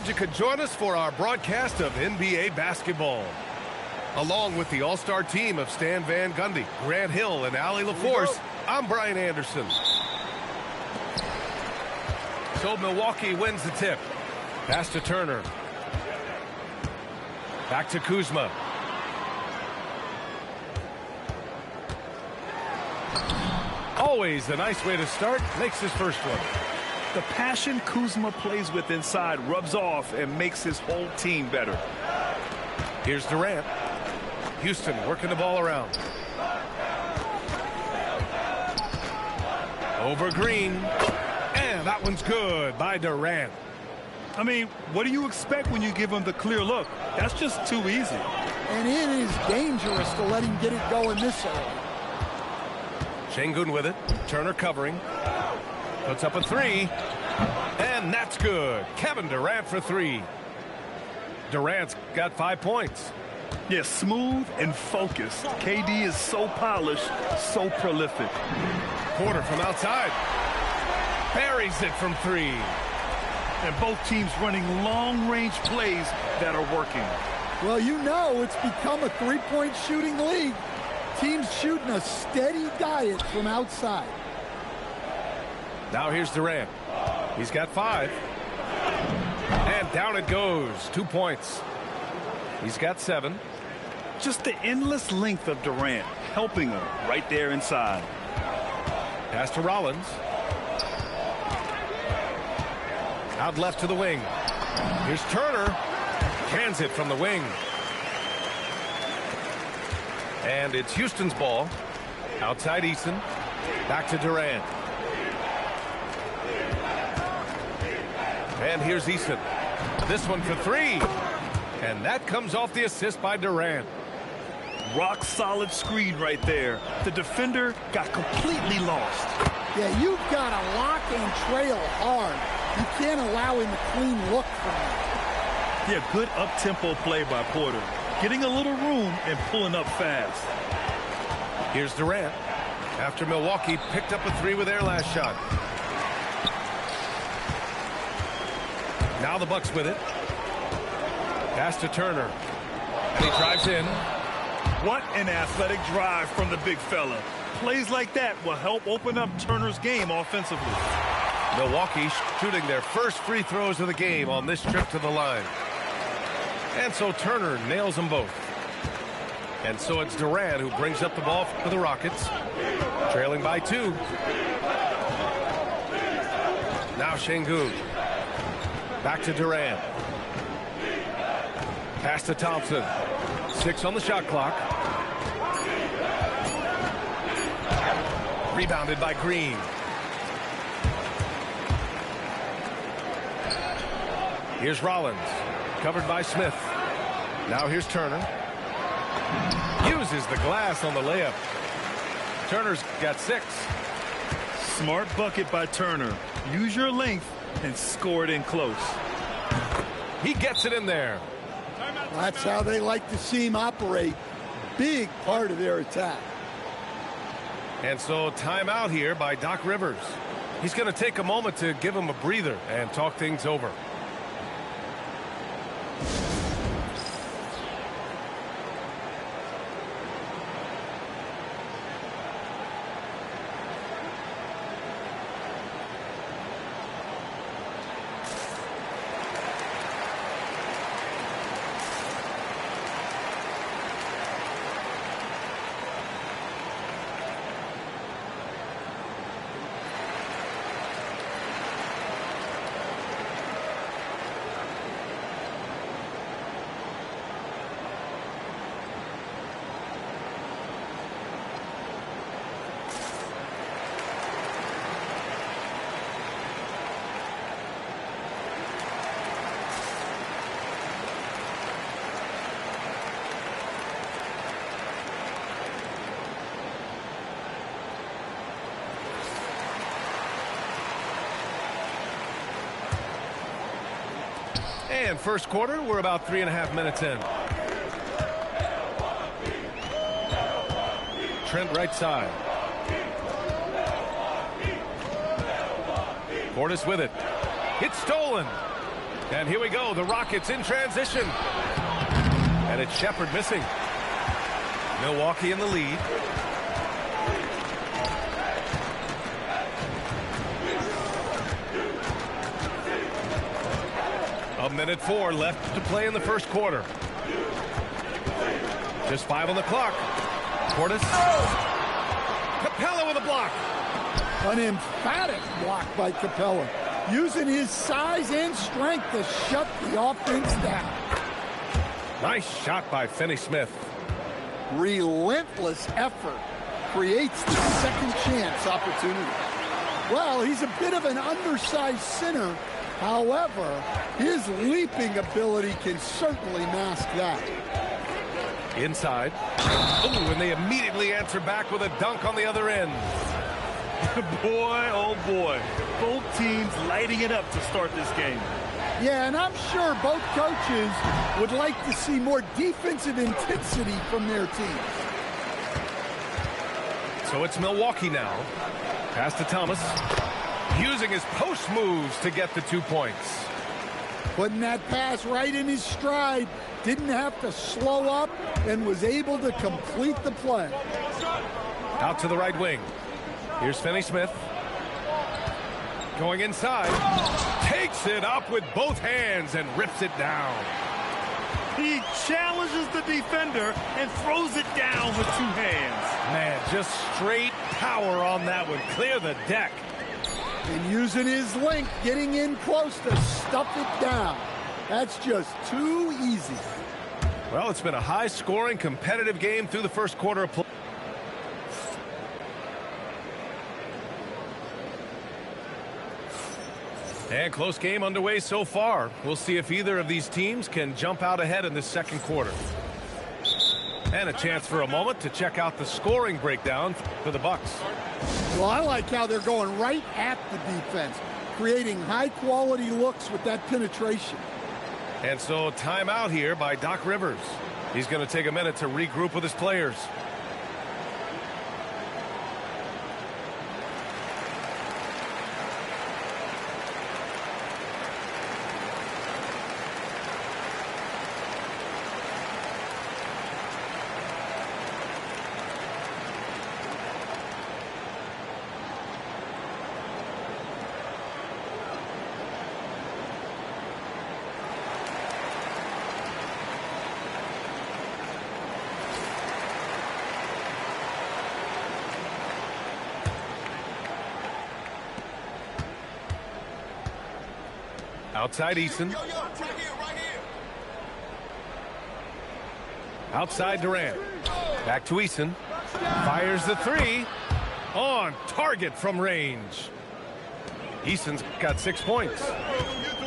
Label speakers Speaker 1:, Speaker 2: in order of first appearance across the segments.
Speaker 1: glad you could join us for our broadcast of NBA basketball. Along with the all-star team of Stan Van Gundy, Grant Hill, and Allie LaForce, I'm Brian Anderson. So Milwaukee wins the tip. Pass to Turner. Back to Kuzma. Always a nice way to start. Makes his first one.
Speaker 2: The passion Kuzma plays with inside rubs off and makes his whole team better.
Speaker 1: Here's Durant. Houston working the ball around. Over Green. And that one's good by Durant.
Speaker 2: I mean, what do you expect when you give him the clear look? That's just too easy.
Speaker 3: And it is dangerous to let him get it going this early.
Speaker 1: Şengün with it. Turner covering. Puts up a three. And that's good. Kevin Durant for three. Durant's got 5 points.
Speaker 2: Yeah, smooth and focused. KD is so polished, so prolific.
Speaker 1: Porter from outside. Buries it from three.
Speaker 2: And both teams running long-range plays that are working.
Speaker 3: Well, you know it's become a three-point shooting league. Teams shooting a steady diet from outside.
Speaker 1: Now here's Durant. He's got 5. And down it goes. 2 points. He's got 7.
Speaker 2: Just the endless length of Durant helping him right there inside.
Speaker 1: Pass to Rollins. Out left to the wing. Here's Turner. Cans it from the wing. And it's Houston's ball. Outside Eason. Back to Durant. And here's Eason. This one for three. And that comes off the assist by Durant.
Speaker 2: Rock solid screen right there. The defender got completely lost.
Speaker 3: Yeah, you've got to lock and trail hard. You can't allow him a clean look from that.
Speaker 2: Yeah, good up-tempo play by Porter. Getting a little room and pulling up fast.
Speaker 1: Here's Durant. After Milwaukee picked up a three with their last shot. Now the Bucks with it. Pass to Turner. And he drives in.
Speaker 2: What an athletic drive from the big fella. Plays like that will help open up Turner's game offensively.
Speaker 1: Milwaukee shooting their first free throws of the game on this trip to the line. And so Turner nails them both. And so it's Durant who brings up the ball for the Rockets. Trailing by 2. Now Şengün. Back to Durant. Pass to Thompson. 6 on the shot clock. Rebounded by Green. Here's Rollins. Covered by Smith. Now here's Turner. Uses the glass on the layup. Turner's got 6.
Speaker 2: Smart bucket by Turner. Use your length and score it in close.
Speaker 1: He gets it in there.
Speaker 3: That's how they like to see him operate. Big part of their attack.
Speaker 1: And so timeout here by Doc Rivers. He's going to take a moment to give him a breather and talk things over. And first quarter, we're about 3.5 minutes in. Trent right side. Portis with it. It's stolen. And here we go. The Rockets in transition. And it's Shepherd missing. Milwaukee in the lead. A minute 4 left to play in the first quarter. Just 5 on the clock. Portis. Capella with a block.
Speaker 3: An emphatic block by Capella, using his size and strength to shut the offense down.
Speaker 1: Nice shot by Finney-Smith.
Speaker 3: Relentless effort creates the second chance opportunity. Well, he's a bit of an undersized center. However, his leaping ability can certainly mask that.
Speaker 1: Inside. Oh, and they immediately answer back with a dunk on the other end.
Speaker 2: Boy, oh boy. Both teams lighting it up to start this game.
Speaker 3: Yeah, and I'm sure both coaches would like to see more defensive intensity from their teams.
Speaker 1: So it's Milwaukee now. Pass to Thomas. Using his post moves to get the 2 points.
Speaker 3: Putting that pass right in his stride. Didn't have to slow up and was able to complete the play.
Speaker 1: Out to the right wing. Here's Finney-Smith. Going inside. Takes it up with both hands and rips it down.
Speaker 2: He challenges the defender and throws it down with 2 hands.
Speaker 1: Man, just straight power on that one. Clear the deck.
Speaker 3: And using his length, getting in close to stuff it down. That's just too easy.
Speaker 1: Well, it's been a high-scoring, competitive game through the first quarter of play. And close game underway so far. We'll see if either of these teams can jump out ahead in the second quarter. And a chance for a moment to check out the scoring breakdown for the Bucks.
Speaker 3: Well, I like how they're going right at the defense, creating high-quality looks with that penetration.
Speaker 1: And so timeout here by Doc Rivers. He's going to take a minute to regroup with his players. Outside Eason. Outside Durant. Back to Eason. Fires the 3. On target from range. Eason's got 6 points.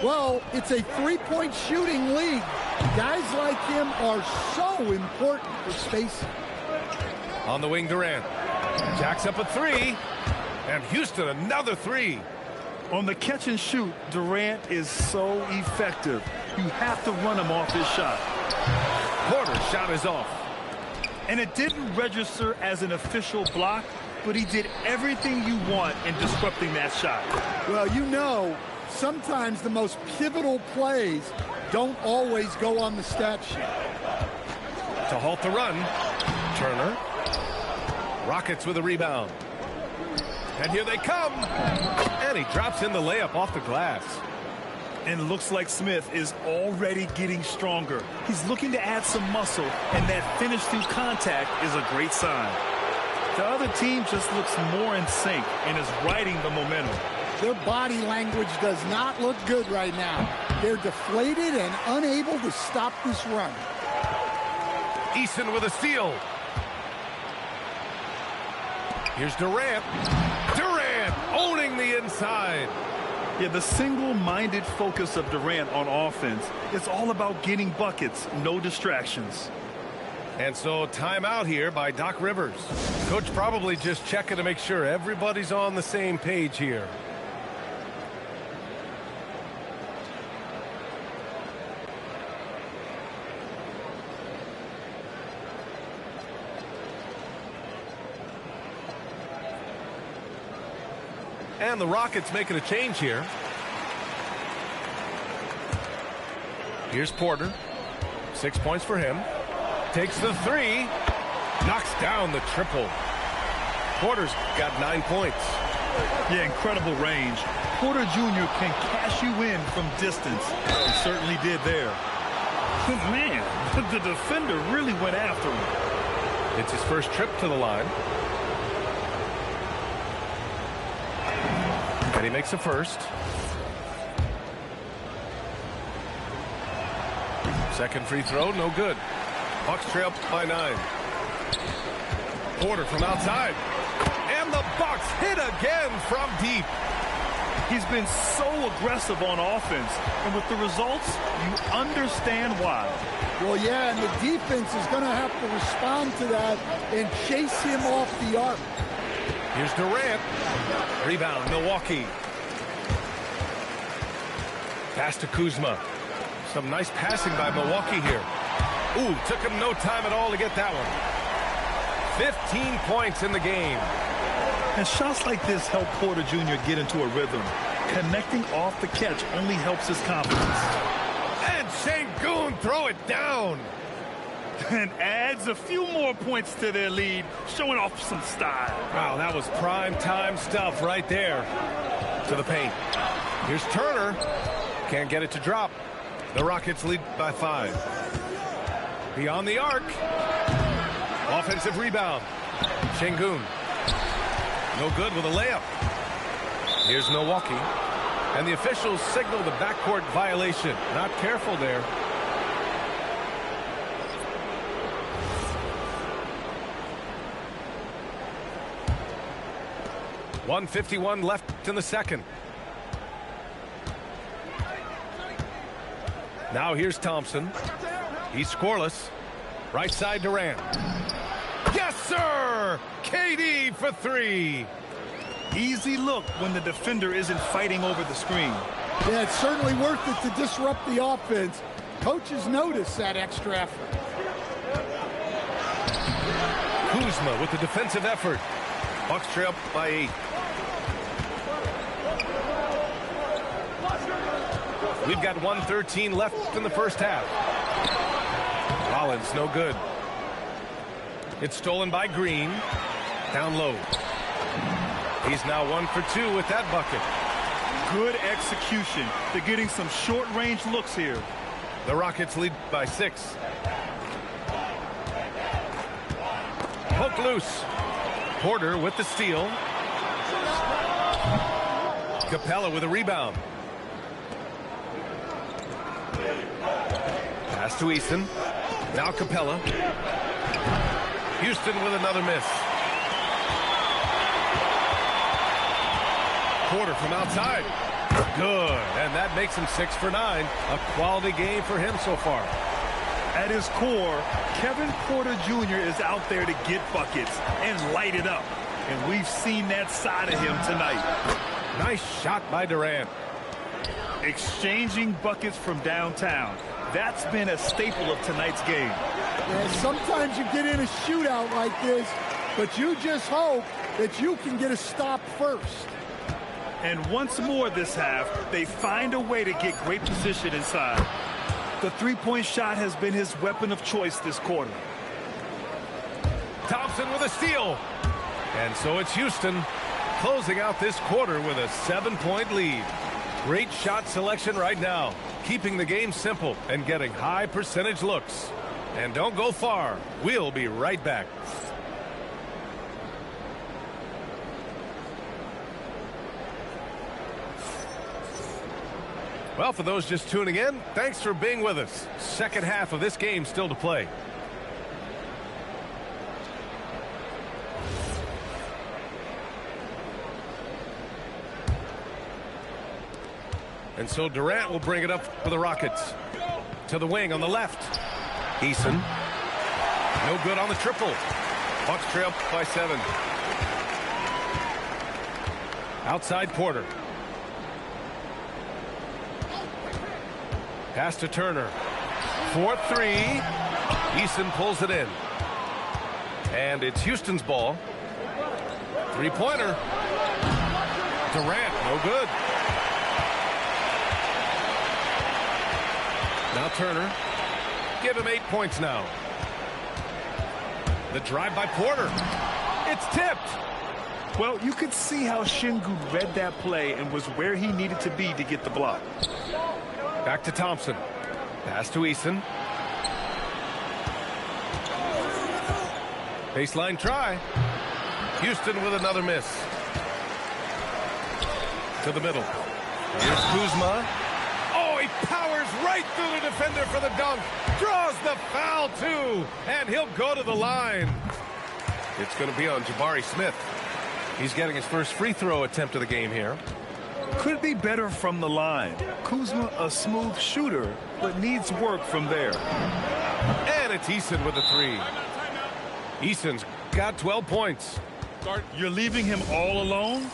Speaker 3: Well, it's a three-point shooting league. Guys like him are so important for spacing.
Speaker 1: On the wing, Durant. Jacks up a 3. And Houston another 3.
Speaker 2: On the catch and shoot, Durant is so effective. You have to run him off his shot.
Speaker 1: Porter's shot is off.
Speaker 2: And it didn't register as an official block, but he did everything you want in disrupting that shot.
Speaker 3: Well, you know, sometimes the most pivotal plays don't always go on the stat sheet.
Speaker 1: To halt the run, Turner. Rockets with a rebound. And here they come. And he drops in the layup off the glass.
Speaker 2: And it looks like Smith is already getting stronger. He's looking to add some muscle, and that finish through contact is a great sign. The other team just looks more in sync and is riding the momentum.
Speaker 3: Their body language does not look good right now. They're deflated and unable to stop this run.
Speaker 1: Eason with a steal. Here's Durant. Durant owning the inside.
Speaker 2: Yeah, the single-minded focus of Durant on offense is all about getting buckets, no distractions.
Speaker 1: And so timeout here by Doc Rivers. Coach probably just checking to make sure everybody's on the same page here. And the Rockets making a change here. Here's Porter. 6 points for him. Takes the three. Knocks down the triple. Porter's got 9 points.
Speaker 2: Yeah, incredible range. Porter Jr. can cash you in from distance. He certainly did there. Man, the defender really went after him.
Speaker 1: It's his first trip to the line. And he makes a first. Second free throw, no good. Bucks trail by 9. Porter from outside. And the Bucks hit again from deep.
Speaker 2: He's been so aggressive on offense, and with the results, you understand why.
Speaker 3: Well, yeah, and the defense is going to have to respond to that and chase him off the arc.
Speaker 1: Here's Durant. Rebound, Milwaukee. Pass to Kuzma. Some nice passing by Milwaukee here. Ooh, took him no time at all to get that one. 15 points in the game.
Speaker 2: And shots like this help Porter Jr. get into a rhythm. Connecting off the catch only helps his confidence.
Speaker 1: And Sengun throw it down.
Speaker 2: And adds a few more points to their lead, showing off some style.
Speaker 1: Wow, that was prime time stuff right there. To the paint. Here's Turner. Can't get it to drop. The Rockets lead by 5. Beyond the arc. Offensive rebound. Sengun. No good with a layup. Here's Milwaukee. And the officials signal the backcourt violation. Not careful there. .151 left in the second. Now here's Thompson. He's scoreless. Right side Durant. Yes, sir! KD for 3.
Speaker 2: Easy look when the defender isn't fighting over the screen.
Speaker 3: Yeah, it's certainly worth it to disrupt the offense. Coaches notice that extra effort.
Speaker 1: Kuzma with the defensive effort. Bucks trail by 8. We've got 1:13 left in the first half. Rollins, no good. It's stolen by Green. Down low. He's now 1 for 2 with that bucket.
Speaker 2: Good execution. They're getting some short-range looks here.
Speaker 1: The Rockets lead by 6. Poke loose. Porter with the steal. Capella with a rebound. Pass to Easton. Now Capella. Houston with another miss. Porter from outside. Good. And that makes him 6 for 9. A quality game for him so far.
Speaker 2: At his core, Kevin Porter Jr. is out there to get buckets and light it up. And we've seen that side of him tonight.
Speaker 1: Nice shot by Durant.
Speaker 2: Exchanging buckets from downtown. That's been a staple of tonight's game.
Speaker 3: Yeah, sometimes you get in a shootout like this, but you just hope that you can get a stop first.
Speaker 2: And once more this half, they find a way to get great position inside. The three-point shot has been his weapon of choice this quarter.
Speaker 1: Thompson with a steal. And so it's Houston closing out this quarter with a 7-point lead. Great shot selection right now, keeping the game simple and getting high percentage looks. And don't go far. We'll be right back. Well, for those just tuning in, thanks for being with us. Second half of this game still to play. And so Durant will bring it up for the Rockets. To the wing on the left. Eason. No good on the triple. Bucks trail by 7. Outside Porter. Pass to Turner. 4-3. Eason pulls it in. And it's Houston's ball. Three-pointer. Durant, no good. Now Turner. Give him 8 points now. The drive by Porter. It's tipped.
Speaker 2: Well, you could see how Şengün read that play and was where he needed to be to get the block.
Speaker 1: Back to Thompson. Pass to Eason. Baseline try. Houston with another miss. To the middle. Here's Kuzma. Oh, he powers right through the defender for the dunk. Draws the foul, too. And he'll go to the line. It's going to be on Jabari Smith. He's getting his first free throw attempt of the game here.
Speaker 2: Could be better from the line. Kuzma, a smooth shooter, but needs work from there.
Speaker 1: And it's Eason with the three. Eason's got 12 points.
Speaker 2: You're leaving him all alone?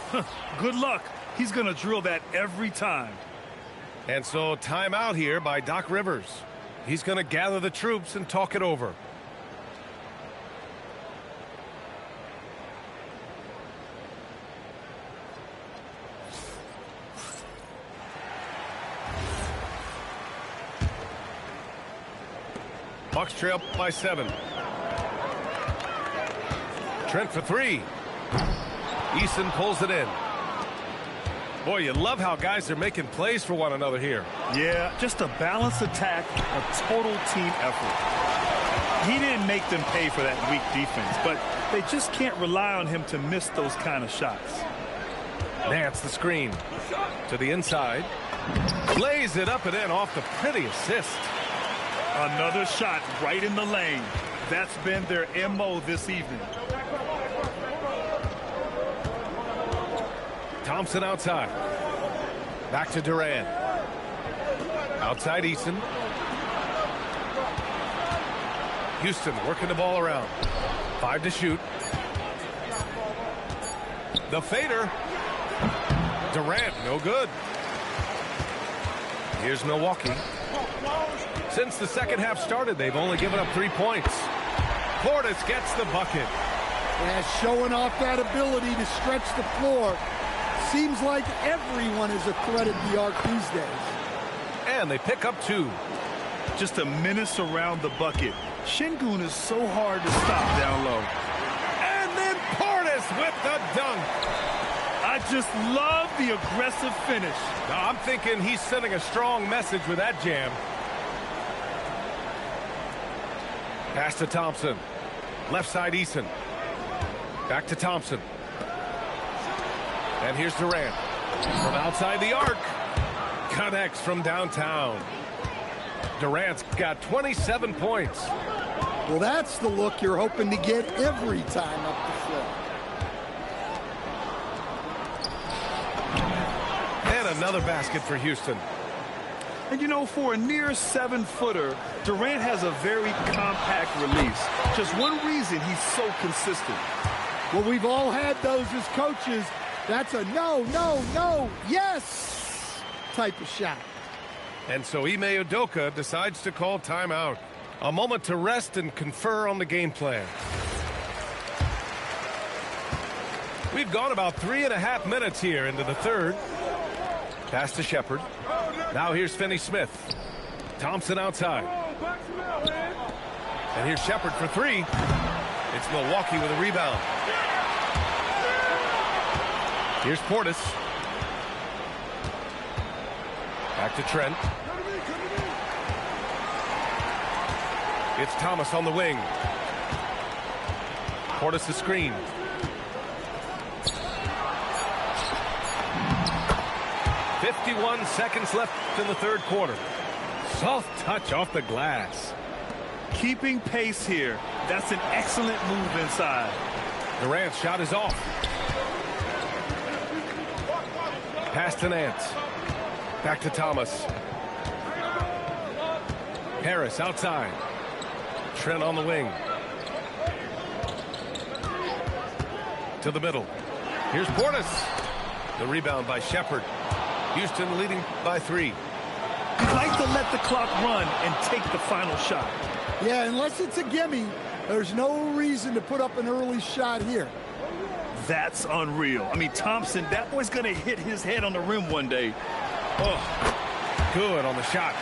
Speaker 2: Good luck. He's going to drill that every time.
Speaker 1: And so timeout here by Doc Rivers. He's going to gather the troops and talk it over. Bucks trail by 7. Trent for 3. Eason pulls it in. Boy, you love how guys are making plays for one another here.
Speaker 2: Yeah, just a balanced attack, a total team effort. He didn't make them pay for that weak defense, but they just can't rely on him to miss those kind of shots.
Speaker 1: Nance the screen. To the inside. Lays it up and in off the pretty assist.
Speaker 2: Another shot right in the lane. That's been their MO this evening.
Speaker 1: Thompson outside. Back to Durant. Outside Eason. Houston working the ball around. 5 to shoot. The fader. Durant, no good. Here's Milwaukee. Since the second half started, they've only given up 3 points. Portis gets the bucket.
Speaker 3: Yeah, showing off that ability to stretch the floor. Seems like everyone is a threat at the arc these days.
Speaker 1: And they pick up 2.
Speaker 2: Just a menace around the bucket. Şengün is so hard to stop down low.
Speaker 1: And then Portis with the dunk.
Speaker 2: I just love the aggressive finish.
Speaker 1: Now, I'm thinking he's sending a strong message with that jam. Pass to Thompson. Left side Eason. Back to Thompson. And here's Durant. From outside the arc. Connects from downtown. Durant's got 27 points.
Speaker 3: Well, that's the look you're hoping to get every time up the floor.
Speaker 1: And another basket for Houston.
Speaker 2: And you know, for a near 7-footer, Durant has a very compact release. Just one reason he's so consistent.
Speaker 3: Well, we've all had those as coaches. That's a no, no, no, yes type of shot.
Speaker 1: And so Ime Udoka decides to call timeout. A moment to rest and confer on the game plan. We've gone about 3.5 minutes here into the third. Pass to Shepherd. Now here's Finney-Smith. Thompson outside. And here's Shepherd for 3. It's Milwaukee with a rebound. Here's Portis. Back to Trent. It's Thomas on the wing. Portis the screen. "51 seconds left in the third quarter. Soft touch off the glass.
Speaker 2: Keeping pace here. That's an excellent move inside.
Speaker 1: Durant's shot is off. Pass to Nance. Back to Thomas. Harris outside. Trent on the wing. To the middle. Here's Portis. The rebound by Shepherd. Houston leading by 3.
Speaker 2: You'd like to let the clock run and take the final shot.
Speaker 3: Yeah, unless it's a gimme, there's no reason to put up an early shot here.
Speaker 2: That's unreal. I mean, Thompson, that boy's going to hit his head on the rim one day.
Speaker 1: Oh, good on the shot.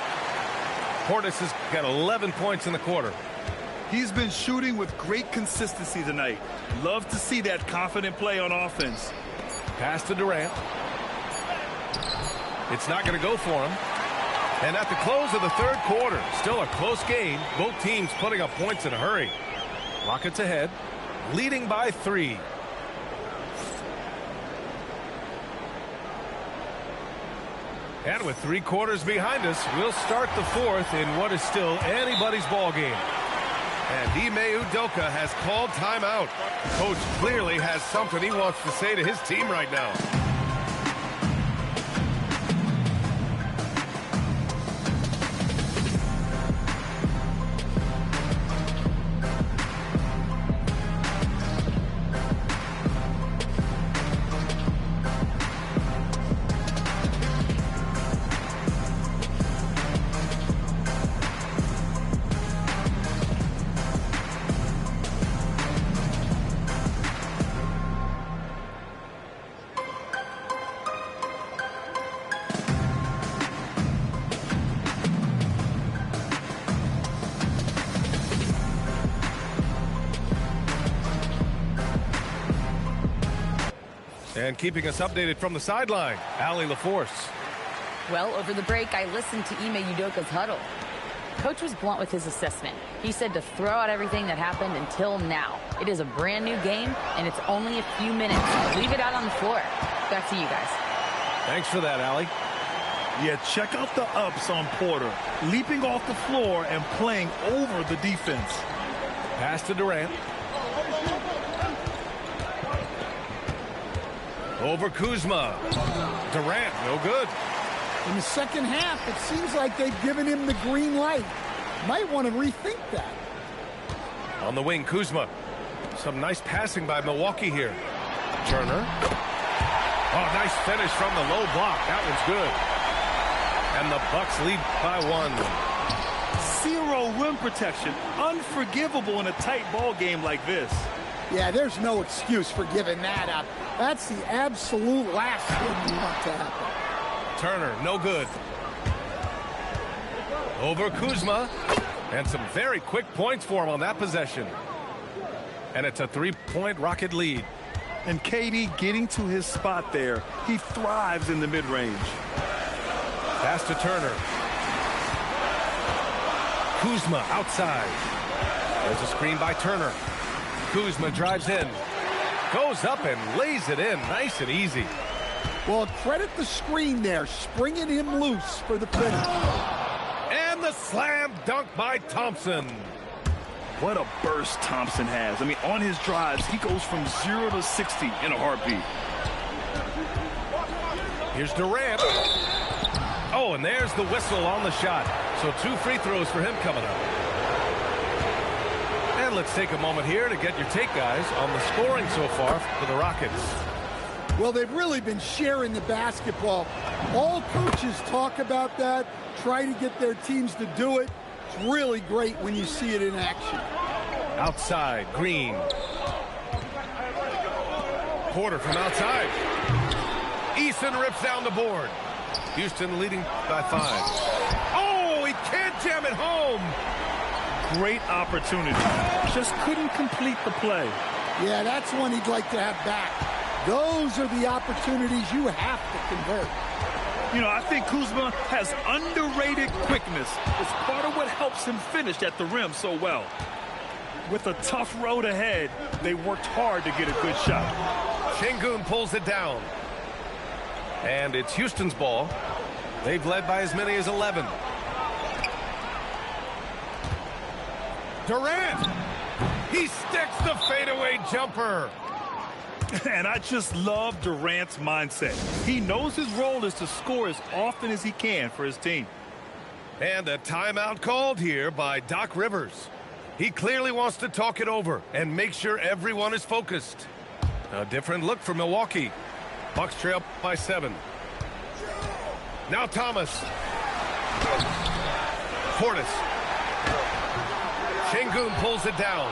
Speaker 1: Portis has got 11 points in the quarter.
Speaker 2: He's been shooting with great consistency tonight. Love to see that confident play on offense.
Speaker 1: Pass to Durant. It's not going to go for him. And at the close of the third quarter, still a close game. Both teams putting up points in a hurry. Rockets ahead, leading by 3. And with 3 quarters behind us, we'll start the fourth in what is still anybody's ball game. And Ime Udoka has called timeout. Coach clearly has something he wants to say to his team right now. And keeping us updated from the sideline, Allie LaForce.
Speaker 4: Well, over the break, I listened to Ime Udoka's huddle. Coach was blunt with his assessment. He said to throw out everything that happened until now. It is a brand new game, and it's only a few minutes. Leave it out on the floor. Back to you guys.
Speaker 1: Thanks for that, Allie.
Speaker 2: Yeah, check out the ups on Porter. Leaping off the floor and playing over the defense.
Speaker 1: Pass to Durant. Over Kuzma. Durant, no good.
Speaker 3: In the second half, it seems like they've given him the green light. Might want to rethink that.
Speaker 1: On the wing, Kuzma. Some nice passing by Milwaukee here. Turner. Oh, nice finish from the low block. That one's good. And the Bucks lead by 1.
Speaker 2: 0 rim protection. Unforgivable in a tight ball game like this.
Speaker 3: Yeah, there's no excuse for giving that up. That's the absolute last thing you want to happen.
Speaker 1: Turner, no good. Over Kuzma. And some very quick points for him on that possession. And it's a 3-point Rocket lead.
Speaker 2: And KD getting to his spot there. He thrives in the mid-range.
Speaker 1: Pass to Turner. Kuzma outside. There's a screen by Turner. Kuzma drives in. Goes up and lays it in. Nice and easy.
Speaker 3: Well, credit the screen there, springing him loose for the finish.
Speaker 1: And the slam dunk by Thompson.
Speaker 2: What a burst Thompson has. I mean, on his drives, he goes from 0 to 60 in a heartbeat.
Speaker 1: Here's Durant. Oh, and there's the whistle on the shot. So 2 free throws for him coming up. And let's take a moment here to get your take, guys, on the scoring so far for the Rockets.
Speaker 3: Well, they've really been sharing the basketball. All coaches talk about that, try to get their teams to do it. It's really great when you see it in action.
Speaker 1: Outside, Green. Porter from outside. Eason rips down the board. Houston leading by 5. Oh, he can't jam it home.
Speaker 2: Great opportunity. Just couldn't complete the play.
Speaker 3: Yeah, that's one he'd like to have back. Those are the opportunities you have to convert.
Speaker 2: You know, I think Kuzma has underrated quickness. It's part of what helps him finish at the rim so well. With a tough road ahead, they worked hard to get a good shot.
Speaker 1: Şengün pulls it down. And it's Houston's ball. They've led by as many as 11. Durant! He sticks the fadeaway jumper.
Speaker 2: And I just love Durant's mindset. He knows his role is to score as often as he can for his team.
Speaker 1: And a timeout called here by Doc Rivers. He clearly wants to talk it over and make sure everyone is focused. A different look for Milwaukee. Bucks trail by 7. Now Thomas. Portis. Şengün pulls it down.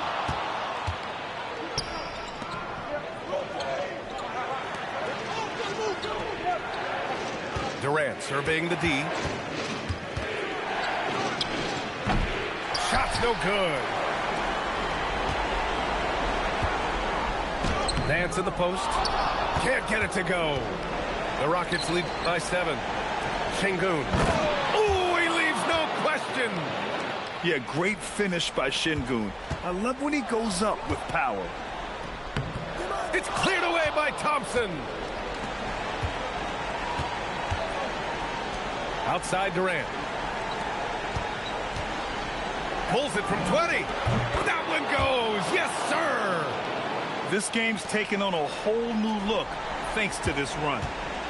Speaker 1: Durant surveying the D. That's no good. Nance in the post. Can't get it to go. The Rockets lead by 7. Şengün. Oh, he leaves no question.
Speaker 2: Yeah, great finish by Şengün. I love when he goes up with power.
Speaker 1: It's cleared away by Thompson. Outside Durant. Pulls it from 20. That one goes. Yes, sir.
Speaker 2: This game's taken on a whole new look thanks to this run.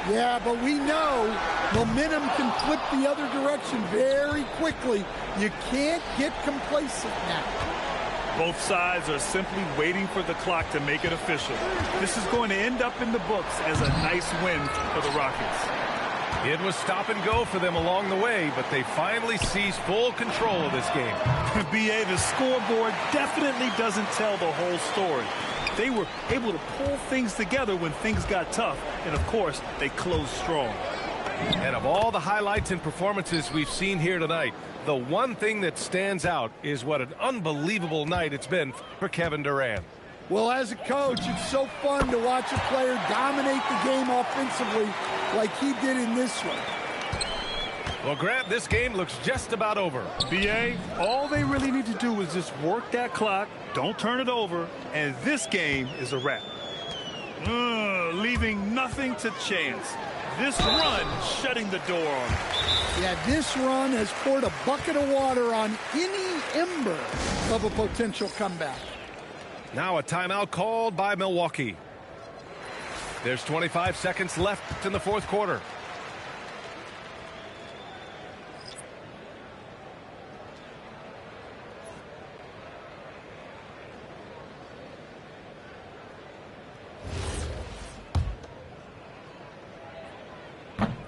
Speaker 3: Yeah, but we know momentum can flip the other direction very quickly. You can't get complacent now.
Speaker 2: Both sides are simply waiting for the clock to make it official. This is going to end up in the books as a nice win for the Rockets.
Speaker 1: It was stop and go for them along the way, but they finally seized full control of this game.
Speaker 2: BA, the scoreboard definitely doesn't tell the whole story. They were able to pull things together when things got tough, and of course, they closed strong.
Speaker 1: And of all the highlights and performances we've seen here tonight, the one thing that stands out is what an unbelievable night it's been for Kevin Durant.
Speaker 3: Well, as a coach, it's so fun to watch a player dominate the game offensively like he did in this one.
Speaker 1: Well, Grant, this game looks just about over.
Speaker 2: BA, all they really need to do is just work that clock, don't turn it over, and this game is a wrap. Leaving nothing to chance. This run shutting the door on them.
Speaker 3: Yeah, this run has poured a bucket of water on any ember of a potential comeback.
Speaker 1: Now a timeout called by Milwaukee. There's 25 seconds left in the fourth quarter.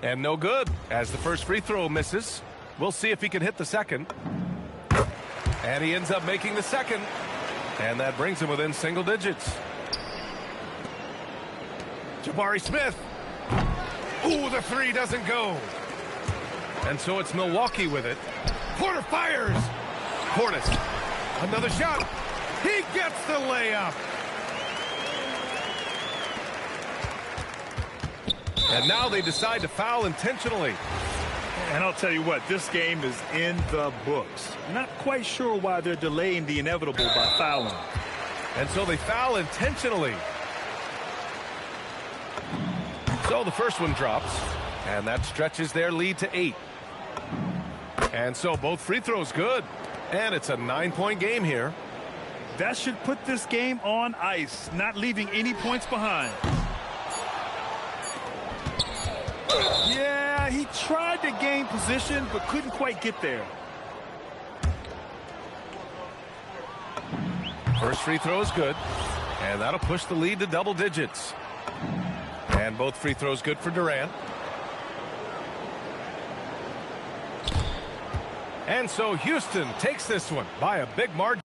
Speaker 1: And no good as the first free throw misses. We'll see if he can hit the second. And he ends up making the second. And that brings him within single digits. Jabari Smith. Ooh, the three doesn't go. And so it's Milwaukee with it. Porter fires. Portis. Another shot. He gets the layup. And now they decide to foul intentionally.
Speaker 2: And I'll tell you what, this game is in the books. Not quite sure why they're delaying the inevitable by fouling.
Speaker 1: And so they foul intentionally. So the first one drops, and that stretches their lead to 8. And so both free throws good. And it's a 9-point game here.
Speaker 2: That should put this game on ice, not leaving any points behind. Yeah, he tried to gain position, but couldn't quite get there.
Speaker 1: First free throw is good, and that'll push the lead to double digits. And both free throws good for Durant. And so Houston takes this one by a big margin.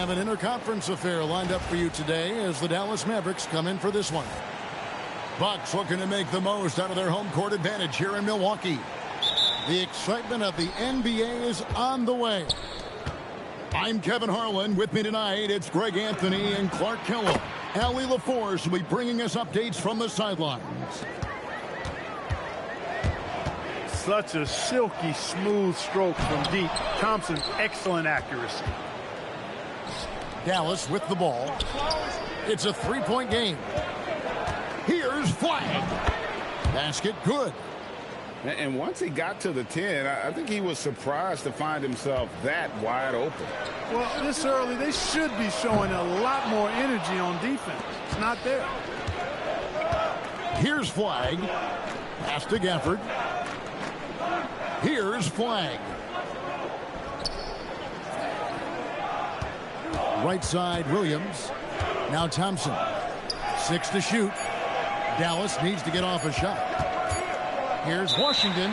Speaker 5: have an interconference affair lined up for you today as the Dallas Mavericks come in for this one. Bucks looking to make the most out of their home court advantage here in Milwaukee. The excitement of the NBA is on the way. I'm Kevin Harlan. With me tonight, it's Greg Anthony and Clark Kellogg. Allie LaForce will be bringing us updates from the sidelines.
Speaker 2: Such a silky, smooth stroke from deep. Thompson, excellent accuracy.
Speaker 5: Dallas with the ball. It's a three-point game. Here's Flag. Basket good.
Speaker 6: And once he got to the 10, I think he was surprised to find himself that wide open.
Speaker 2: Well, this early, they should be showing a lot more energy on defense. It's not there.
Speaker 5: Here's Flag. Pass to Gafford. Here's Flag. Right side, Williams. Now Thompson. 6 to shoot. Dallas needs to get off a shot. Here's Washington.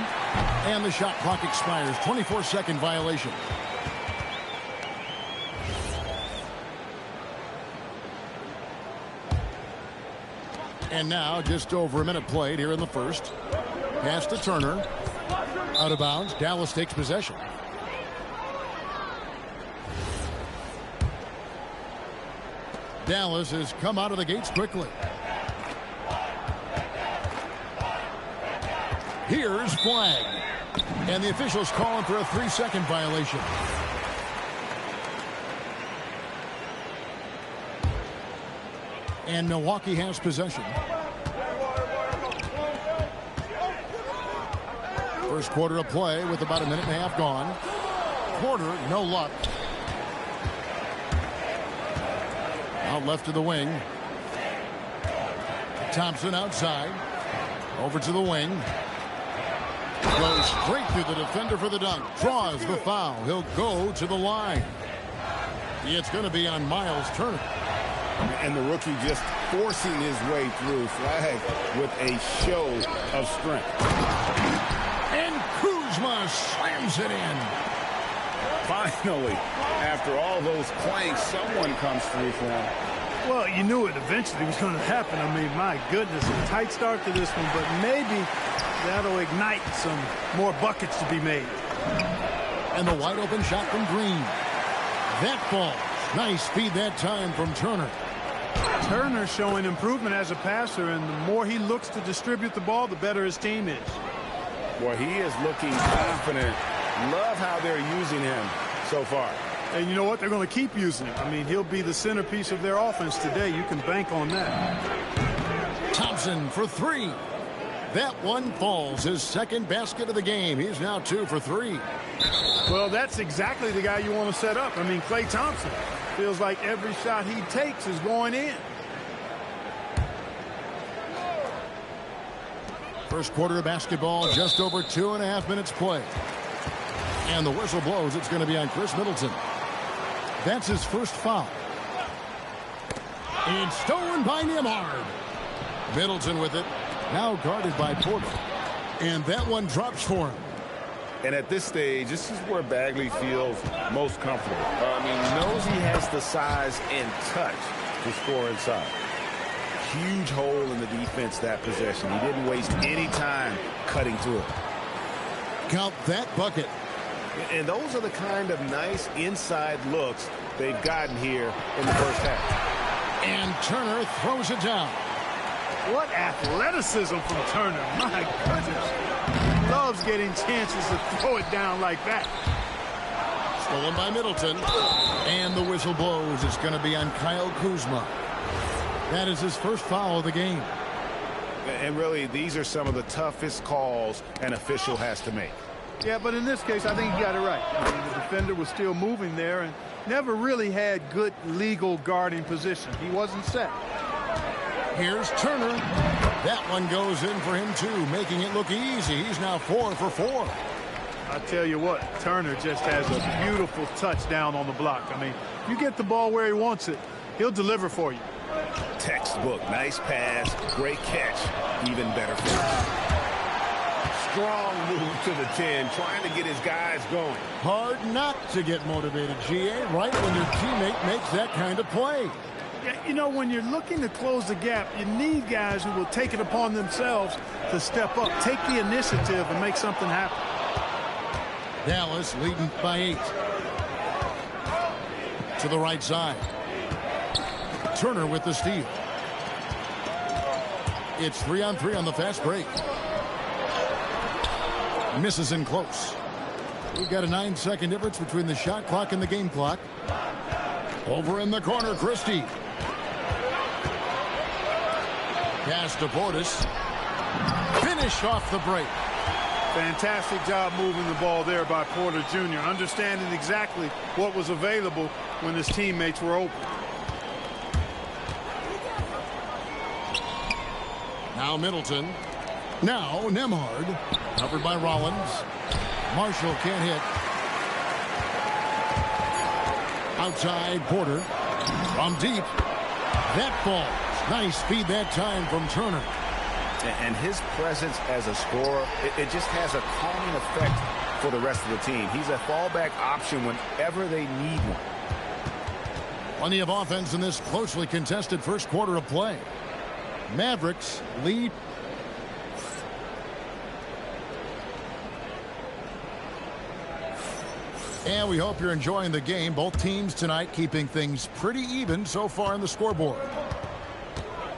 Speaker 5: And the shot clock expires. 24-second violation. And now just over a minute played here in the first. Pass to Turner. Out of bounds. Dallas takes possession. Dallas has come out of the gates quickly. Here's Flag. And the officials calling for a 3-second violation. And Milwaukee has possession. First quarter of play with about a minute and a half gone. Porter, no luck. Out left to the wing. Thompson outside. Over to the wing. Goes straight through the defender for the dunk. Draws the foul. He'll go to the line. It's going to be on Miles Turner.
Speaker 6: And the rookie just forcing his way through. Flag with a show of strength.
Speaker 5: And Kuzma slams it in.
Speaker 6: Finally, after all those clanks, someone comes through for him.
Speaker 2: Well, you knew it eventually was going to happen. I mean, my goodness, a tight start to this one, but maybe that'll ignite some more buckets to be made.
Speaker 5: And the wide open shot from Green. That falls. Nice speed that time from Turner.
Speaker 2: Turner showing improvement as a passer, and the more he looks to distribute the ball, the better his team is.
Speaker 6: Well, he is looking confident. Love how they're using him so far.
Speaker 2: And you know what? They're going to keep using him. I mean, he'll be the centerpiece of their offense today. You can bank on that.
Speaker 5: Thompson for 3. That one falls. His second basket of the game. He's now 2 for 3.
Speaker 2: Well, that's exactly the guy you want to set up. I mean, Klay Thompson feels like every shot he takes is going in.
Speaker 5: First quarter of basketball, just over 2.5 minutes play. And the whistle blows. It's going to be on Chris Middleton. That's his first foul. It's stolen by Nembhard. Middleton with it. Now guarded by Porter. And that one drops for him.
Speaker 6: And at this stage, this is where Bagley feels most comfortable. I mean, he knows he has the size and touch to score inside. Huge hole in the defense that possession. He didn't waste any time cutting through it.
Speaker 5: Count that bucket.
Speaker 6: And those are the kind of nice inside looks they've gotten here in the first half.
Speaker 5: And Turner throws it down.
Speaker 2: What athleticism from Turner. My goodness. Loves getting chances to throw it down like that.
Speaker 5: Stolen by Middleton. And the whistle blows. It's going to be on Kyle Kuzma. That is his first foul of the game.
Speaker 6: And really, these are some of the toughest calls an official has to make.
Speaker 2: Yeah, but in this case, I think he got it right. I mean, the defender was still moving there and never really had good legal guarding position. He wasn't set.
Speaker 5: Here's Turner. That one goes in for him, too, making it look easy. He's now 4 for 4.
Speaker 2: I tell you what, Turner just has a beautiful touch down on the block. I mean, you get the ball where he wants it, he'll deliver for you.
Speaker 6: Textbook. Nice pass. Great catch. Even better finish. strong move to the 10, trying to get his guys going.
Speaker 5: Hard not to get motivated, GA, right when your teammate makes that kind of play.
Speaker 2: Yeah, you know, when you're looking to close the gap, you need guys who will take it upon themselves to step up, take the initiative, and make something happen.
Speaker 5: Dallas leading by 8. To the right side. Turner with the steal. It's 3-on-3 on the fast break. Misses in close. We've got a 9-second difference between the shot clock and the game clock. Over in the corner, Christie. Pass to Portis. Finish off the break.
Speaker 2: Fantastic job moving the ball there by Porter Jr., understanding exactly what was available when his teammates were open.
Speaker 5: Now Middleton. Now Nembhard. Covered by Rollins. Marshall can't hit. Outside Porter. From deep. That falls. Nice speed that time from Turner.
Speaker 6: And his presence as a scorer, it just has a calming effect for the rest of the team. He's a fallback option whenever they need one.
Speaker 5: Plenty of offense in this closely contested first quarter of play. Mavericks lead. And we hope you're enjoying the game. Both teams tonight keeping things pretty even so far on the scoreboard.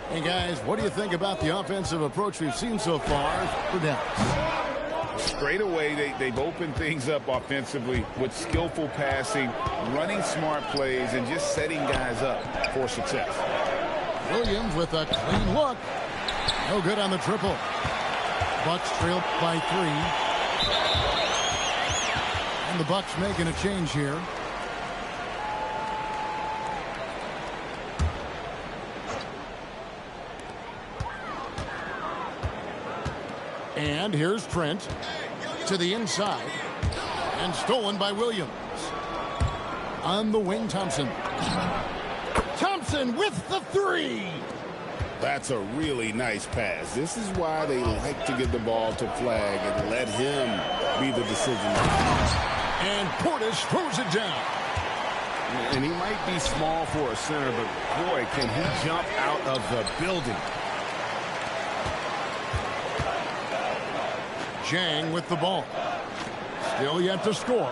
Speaker 5: Hey guys, what do you think about the offensive approach we've seen so far for Dallas?
Speaker 6: Straight away, they've opened things up offensively with skillful passing, running smart plays, and just setting guys up for success.
Speaker 5: Williams with a clean look. No good on the triple. Bucks trail by 3. And the Bucks making a change here. And here's Trent to the inside. And stolen by Williams. On the wing, Thompson. Thompson with the 3.
Speaker 6: That's a really nice pass. This is why they like to get the ball to Flag and let him be the decision maker.
Speaker 5: And Portis throws it down.
Speaker 6: And he might be small for a center, but boy, can he jump out of the building.
Speaker 5: Jang with the ball. Still yet to score.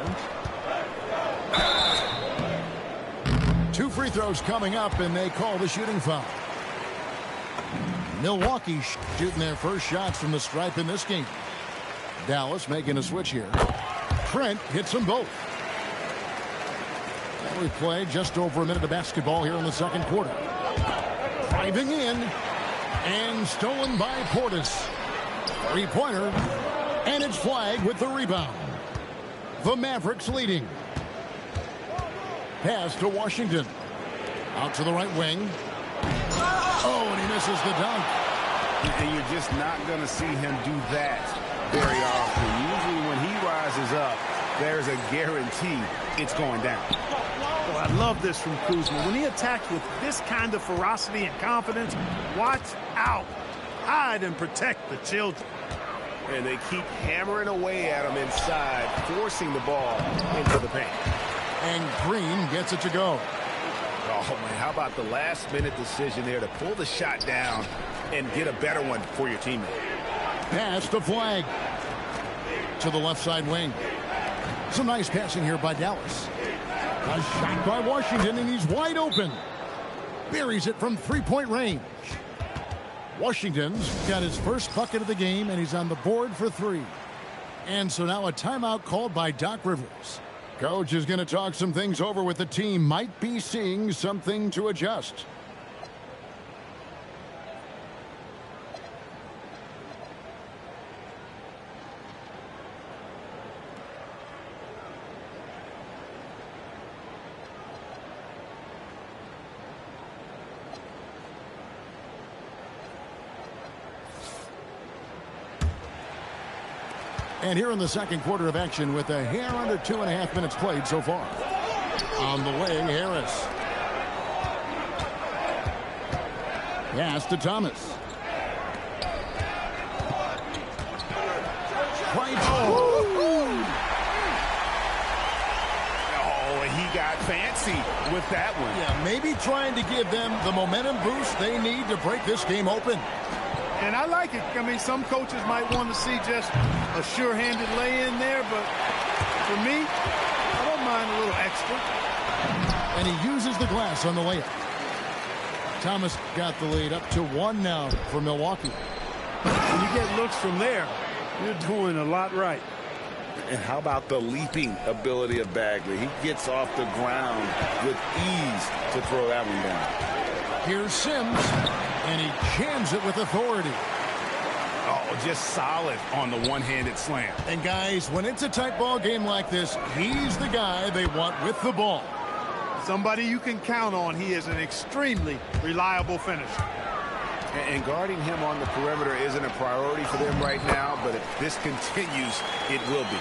Speaker 5: 2 free throws coming up, and they call the shooting foul. Milwaukee shooting their first shots from the stripe in this game. Dallas making a switch here. Trent hits them both. We play just over a minute of basketball here in the second quarter. Driving in and stolen by Portis. 3-pointer, and it's Flag with the rebound. The Mavericks leading. Pass to Washington. Out to the right wing. Oh, and he misses the dunk.
Speaker 6: And you're just not going to see him do that very often. Usually when he rises up, there's a guarantee it's going down.
Speaker 2: Well, I love this from Kuzma. When he attacks with this kind of ferocity and confidence, watch out. Hide and protect the children.
Speaker 6: And they keep hammering away at him inside, forcing the ball into the paint.
Speaker 5: And Green gets it to go.
Speaker 6: Oh, man, how about the last-minute decision there to pull the shot down and get a better one for your teammate?
Speaker 5: Pass to Flag. To the left side wing. Some nice passing here by Dallas. A shot by Washington, and he's wide open. Buries it from 3-point range. Washington's got his first bucket of the game, and he's on the board for 3. And so now a timeout called by Doc Rivers. Coach is going to talk some things over with the team. Might be seeing something to adjust. And here in the second quarter of action with a hair under 2.5 minutes played so far. On the wing, Harris. Pass to Thomas. quite.
Speaker 6: Oh, and he got fancy with that one.
Speaker 5: Yeah, maybe trying to give them the momentum boost they need to break this game open.
Speaker 3: And I like it. I mean, some coaches might want to see just a sure-handed lay-in there, but for me, I don't mind a little extra.
Speaker 5: And he uses the glass on the layup. Thomas got the lead up to 1 now for Milwaukee.
Speaker 3: When you get looks from there, you're doing a lot right.
Speaker 6: And how about the leaping ability of Bagley? He gets off the ground with ease to throw that one down.
Speaker 5: Here's Sims, and he jams it with authority.
Speaker 6: Oh, just solid on the one-handed slam.
Speaker 5: And guys, when it's a tight ball game like this, he's the guy they want with the ball.
Speaker 3: Somebody you can count on. He is an extremely reliable finisher.
Speaker 6: And guarding him on the perimeter isn't a priority for them right now, but if this continues, it will be.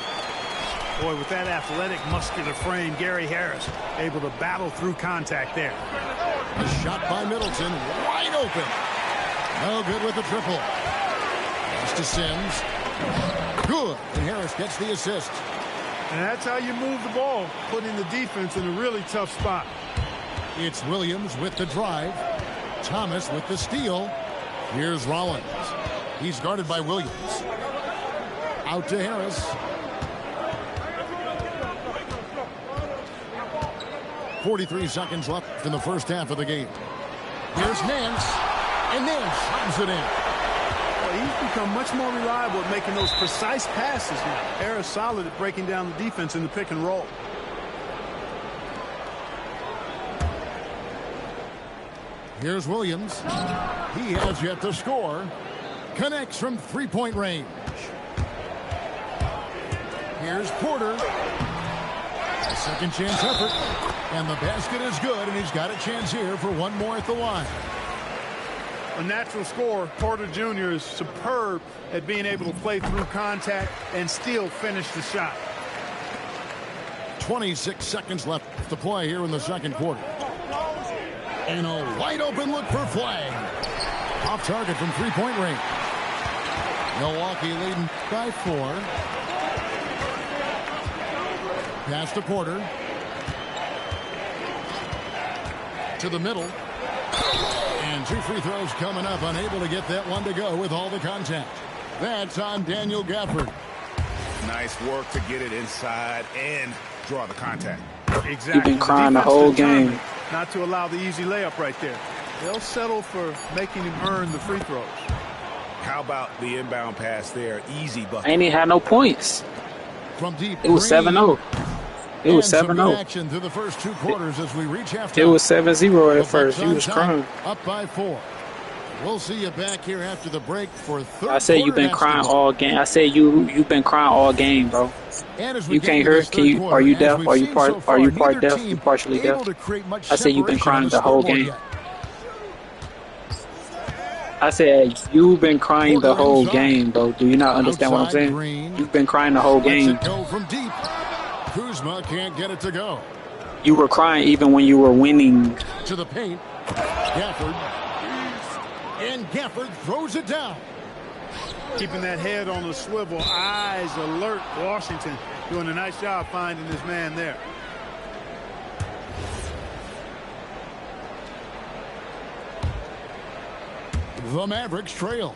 Speaker 2: Boy, with that athletic, muscular frame, Gary Harris able to battle through contact there.
Speaker 5: A shot by Middleton, wide open. No good with the triple. Pass to Sims. Good, and Harris gets the assist.
Speaker 3: And that's how you move the ball, putting the defense in a really tough spot.
Speaker 5: It's Williams with the drive. Thomas with the steal. Here's Rollins. He's guarded by Williams. Out to Harris. .43 seconds left in the first half of the game. Here's Nance. And Nance slams it in.
Speaker 3: Well, he's become much more reliable at making those precise passes now. Harris solid at breaking down the defense in the pick and roll.
Speaker 5: Here's Williams. He has yet to score. Connects from three-point range. Here's Porter. A second chance effort. And the basket is good, and he's got a chance here for one more at the line.
Speaker 3: A natural scorer, Porter Jr. is superb at being able to play through contact and still finish the shot.
Speaker 5: 26 seconds left to play here in the second quarter. And a wide open look for Flag. Off target from three-point range. Milwaukee leading by 4. Pass to Porter. To the middle. And 2 free throws coming up. Unable to get that one to go with all the contact. That's on Daniel Gafford.
Speaker 6: Nice work to get it inside and draw the contact.
Speaker 3: Exactly.
Speaker 7: You've been crying the whole game.
Speaker 3: Not to allow the easy layup right there. They'll settle for making him earn the free throws.
Speaker 6: How about the inbound pass there? Easy bucket.
Speaker 7: Ain't he had no points.
Speaker 5: From deep.
Speaker 7: It was 7-0. It was 7-0.
Speaker 5: Action through the first 2 quarters as we reach halftime.
Speaker 7: It was 7-0 at first. He was crying.
Speaker 5: Up by 4. We'll see you back here after the break for third.
Speaker 7: I said you've been crying all game. I said you've been crying all game, bro. You can't hear? Can you? Are you deaf? Are you part deaf? You partially deaf? I said you've been crying the whole game. I said you've been crying the whole game, bro. Do you not understand what I'm saying? You've been crying the whole game.
Speaker 5: From deep. Kuzma can't get it to go.
Speaker 7: You were crying even when you were winning.
Speaker 5: To the paint. Gafford. And Gafford throws it down.
Speaker 3: Keeping that head on the swivel, eyes alert. Washington doing a nice job finding his man there.
Speaker 5: The Mavericks trail.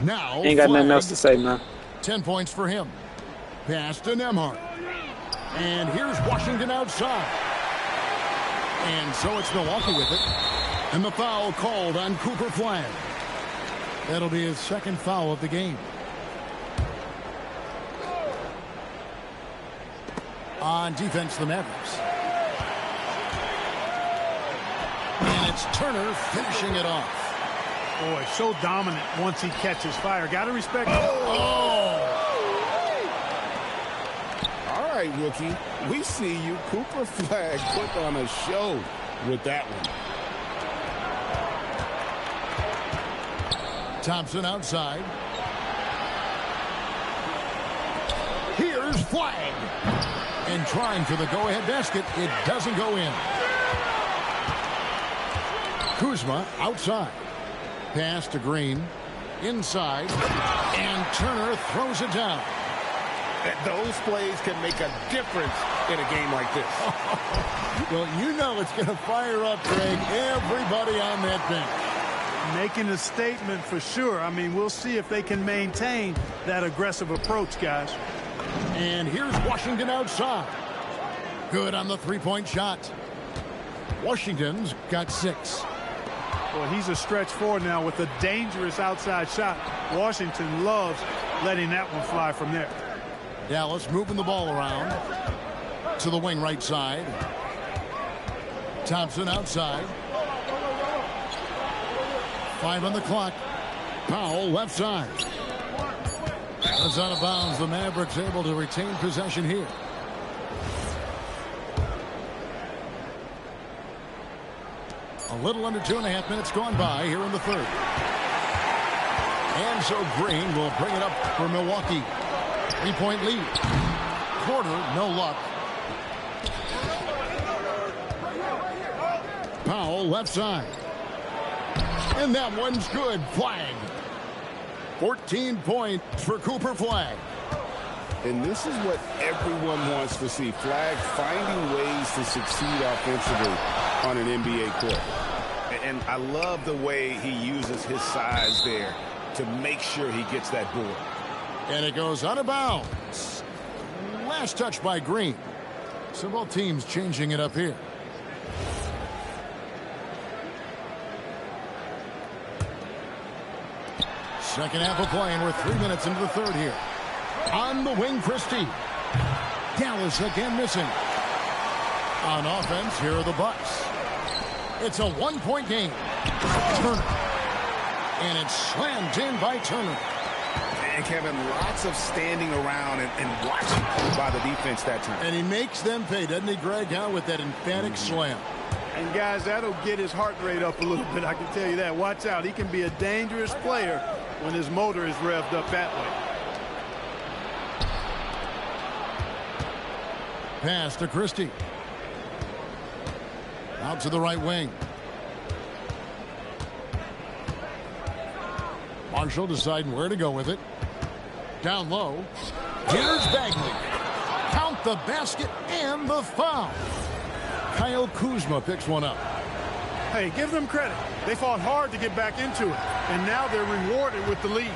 Speaker 5: Now,
Speaker 7: Ain't got nothing else to say, man.
Speaker 5: 10 points for him. Pass to Nembhard. And here's Washington outside. And so it's Milwaukee with it. And the foul called on Cooper Flag. That'll be his second foul of the game. On defense, the Mavericks. And it's Turner finishing it off.
Speaker 3: Boy, so dominant once he catches fire. Got to respect him.
Speaker 6: All right, rookie. We see you. Cooper Flag put on a show with that one.
Speaker 5: Thompson outside. Here's Flag. And trying for the go-ahead basket. It doesn't go in. Kuzma outside. Pass to Green. inside, and Turner throws it down.
Speaker 6: Those plays can make a difference in a game like this.
Speaker 5: Well, you know it's going to fire up, Greg, everybody on that bench.
Speaker 2: Making a statement for sure. I mean, we'll see if they can maintain that aggressive approach, guys.
Speaker 5: And here's Washington outside. Good on the three-point shot. Washington's got 6.
Speaker 2: Well, he's a stretch forward now with a dangerous outside shot. Washington loves letting that one fly from there.
Speaker 5: Dallas moving the ball around to the wing right side. Thompson outside. 5 on the clock. Powell left side. That's out of bounds. The Mavericks able to retain possession here. A little under 2.5 minutes gone by here in the third. And so Green will bring it up for Milwaukee. 3-point lead. Porter, no luck. Powell left side. And that one's good. Flag. 14 points for Cooper Flag.
Speaker 6: And this is what everyone wants to see. Flag finding ways to succeed offensively on an NBA court. And I love the way he uses his size there to make sure he gets that board.
Speaker 5: And it goes out of bounds. Last touch by Green. So both teams changing it up here. Second half of play, and we're 3 minutes into the third here. On the wing, Christie. Dallas again missing. On offense, here are the Bucks. It's a 1-point game. Turner. And it's slammed in by Turner.
Speaker 6: And Kevin, lots of standing around and watching by the defense that time.
Speaker 5: And he makes them pay, doesn't he, Greg, with that emphatic slam.
Speaker 2: And, guys, that'll get his heart rate up a little bit, I can tell you that. Watch out. He can be a dangerous player when his motor is revved up that way.
Speaker 5: Pass to Christie. Out to the right wing. Marshall deciding where to go with it. Down low. Here's Bagley. Count the basket and the foul. Kyle Kuzma picks one up.
Speaker 2: Hey, give them credit. They fought hard to get back into it, and now they're rewarded with the lead.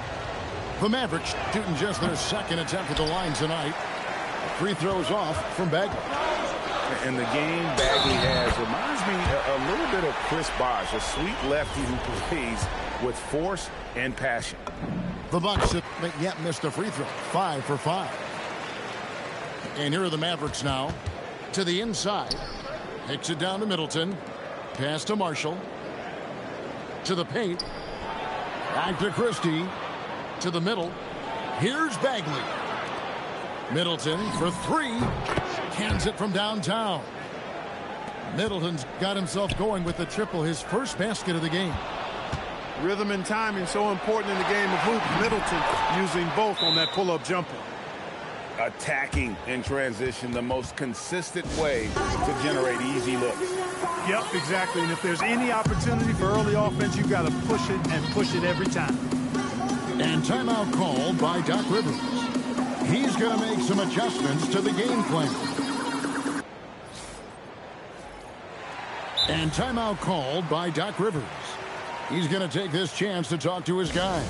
Speaker 5: The Mavericks shooting just their second attempt at the line tonight. 3 throws off from Bagley.
Speaker 6: And the game Bagley has reminds me a little bit of Chris Bosh, a sweet lefty who plays with force and passion.
Speaker 5: The Bucks have yet missed a free throw. 5 for 5. And here are the Mavericks now. To the inside. Takes it down to Middleton. Pass to Marshall. To the paint. Back to Christie. To the middle. Here's Bagley. Middleton for 3. Cans it from downtown. Middleton's got himself going with the triple, his first basket of the game.
Speaker 2: Rhythm and timing so important in the game of hoop. Middleton using both on that pull-up jumper.
Speaker 6: Attacking in transition, the most consistent way to generate easy looks.
Speaker 2: Yep, exactly. And if there's any opportunity for early offense, you've got to push it and push it every time.
Speaker 5: And timeout called by Doc Rivers. He's going to make some adjustments to the game plan. And timeout called by Doc Rivers. He's going to take this chance to talk to his guys.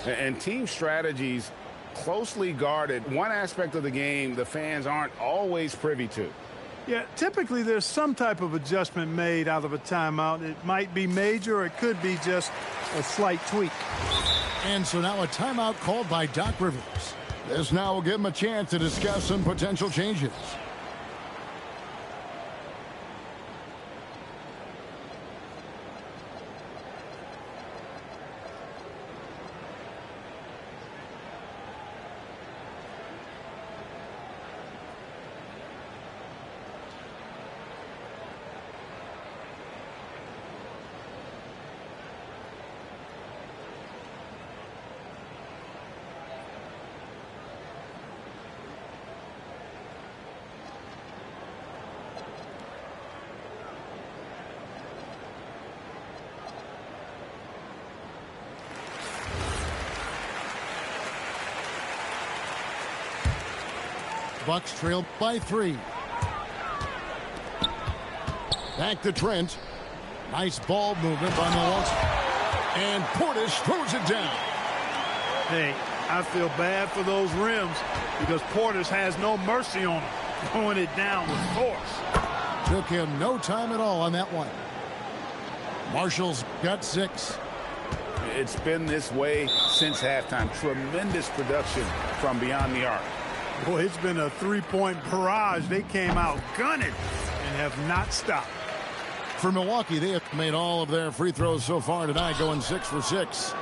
Speaker 6: And team strategies closely guarded. One aspect of the game the fans aren't always privy to.
Speaker 2: Yeah, typically there's some type of adjustment made out of a timeout. It might be major or it could be just a slight tweak.
Speaker 5: And so now a timeout called by Doc Rivers. This now will give him a chance to discuss some potential changes. Bucks trail by 3. Back to Trent. Nice ball movement by Milwaukee. And Portis throws it down.
Speaker 2: Hey, I feel bad for those rims because Portis has no mercy on them, throwing it down with force.
Speaker 5: Took him no time at all on that one. Marshall's got 6.
Speaker 6: It's been this way since halftime. Tremendous production from beyond the arc.
Speaker 2: Boy, it's been a three-point barrage. They came out gunning and have not stopped.
Speaker 5: For Milwaukee, they have made all of their free throws so far tonight, going 6 for 6.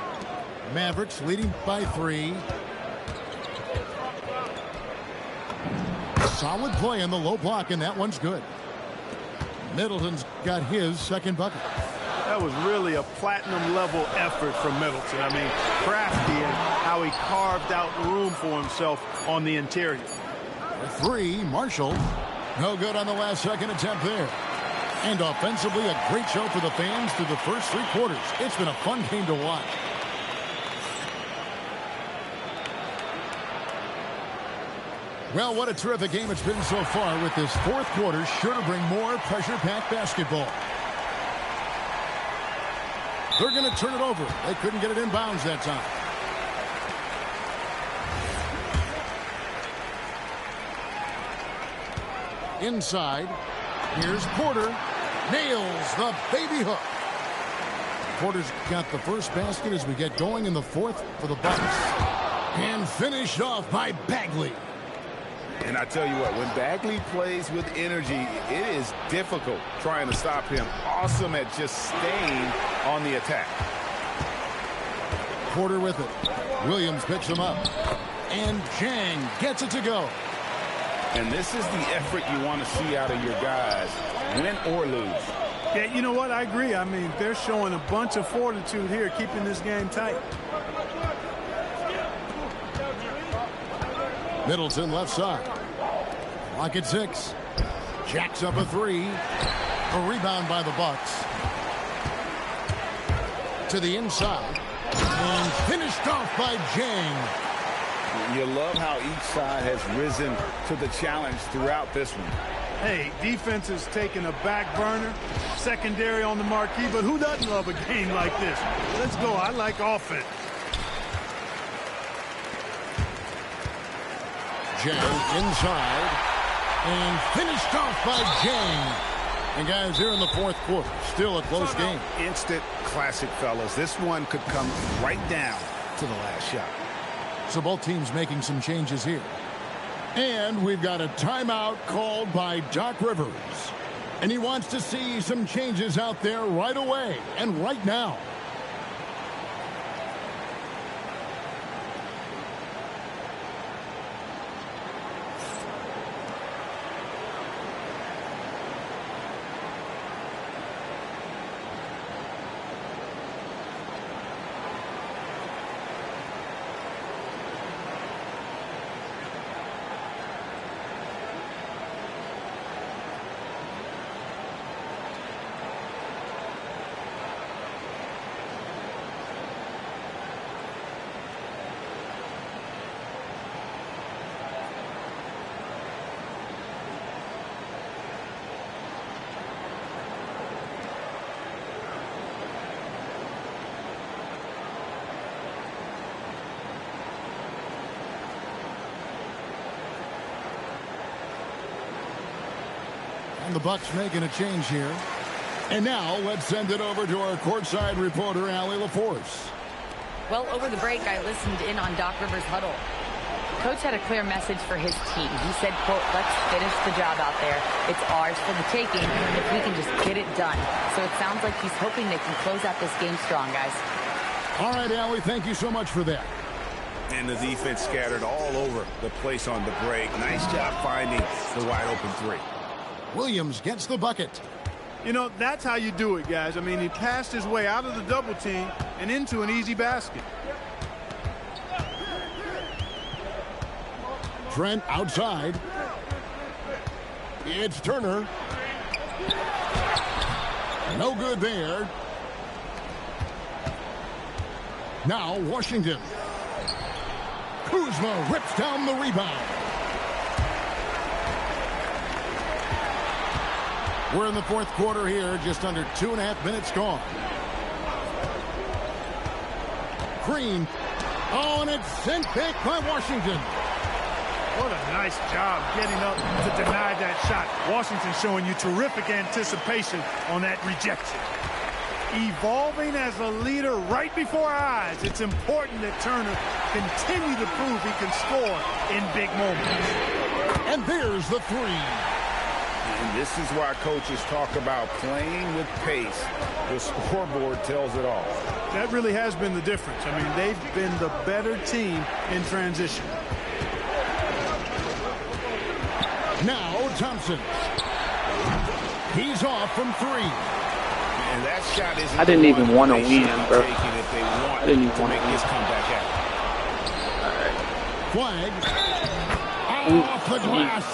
Speaker 5: Mavericks leading by 3. Solid play in the low block, and that one's good. Middleton's got his second bucket.
Speaker 2: That was really a platinum-level effort from Middleton. I mean, crafty and how he carved out room for himself on the interior.
Speaker 5: 3, Marshall. No good on the last second attempt there. And offensively, a great show for the fans through the first 3 quarters. It's been a fun game to watch. Well, what a terrific game it's been so far, with this 4th quarter sure to bring more pressure-packed basketball. They're going to turn it over. They couldn't get it inbounds that time. Inside, here's Porter. Nails the baby hook. Porter's got the first basket as we get going in the 4th for the Bucks. And finished off by Bagley.
Speaker 6: And I tell you what, when Bagley plays with energy, it is difficult trying to stop him. Awesome at just staying on the attack.
Speaker 5: Porter with it. Williams picks him up. And Jang gets it to go.
Speaker 6: And this is the effort you want to see out of your guys, win or lose.
Speaker 2: Yeah, you know what? I agree. I mean, they're showing a bunch of fortitude here, keeping this game tight.
Speaker 5: Middleton left side. Clock at 6. Jacks up a 3. A rebound by the Bucks. To the inside. And finished off by Jang.
Speaker 6: You love how each side has risen to the challenge throughout this one.
Speaker 2: Hey, defense is taking a back burner, secondary on the marquee, but who doesn't love a game like this? Let's go. I like offense.
Speaker 5: Jang inside. And finished off by Jang. And guys, here in the 4th quarter, still a close game.
Speaker 6: Instant classic, fellas. This one could come right down to the last shot.
Speaker 5: So both teams making some changes here. And we've got a timeout called by Doc Rivers. And he wants to see some changes out there right away and right now. And the Bucks making a change here. And now let's send it over to our courtside reporter, Allie LaForce.
Speaker 4: Well, over the break, I listened in on Doc Rivers' huddle. Coach had a clear message for his team. He said, quote, let's finish the job out there. It's ours for the taking if we can just get it done. So it sounds like he's hoping they can close out this game strong, guys.
Speaker 5: All right, Allie, thank you so much for that.
Speaker 6: And the defense scattered all over the place on the break. Nice job finding the wide open 3.
Speaker 5: Williams gets the bucket.
Speaker 2: You know, that's how you do it, guys. I mean, he passed his way out of the double team and into an easy basket.
Speaker 5: Trent outside. It's Turner. No good there. Now Washington. Kuzma rips down the rebound. We're in the fourth quarter here, just under 2.5 minutes gone. Green. Oh, and it's sent back by Washington.
Speaker 2: What a nice job getting up to deny that shot. Washington showing you terrific anticipation on that rejection. Evolving as a leader right before our eyes. It's important that Turner continue to prove he can score in big moments.
Speaker 5: And there's the three.
Speaker 6: And this is why coaches talk about playing with pace. The scoreboard tells it all.
Speaker 2: That really has been the difference. I mean, they've been the better team in transition.
Speaker 5: Now Thompson. He's off from three.
Speaker 6: And that shot isn't
Speaker 7: I didn't even want to win, bro.
Speaker 6: I
Speaker 7: didn't even want to
Speaker 6: this comeback
Speaker 5: Flag. Off the glass.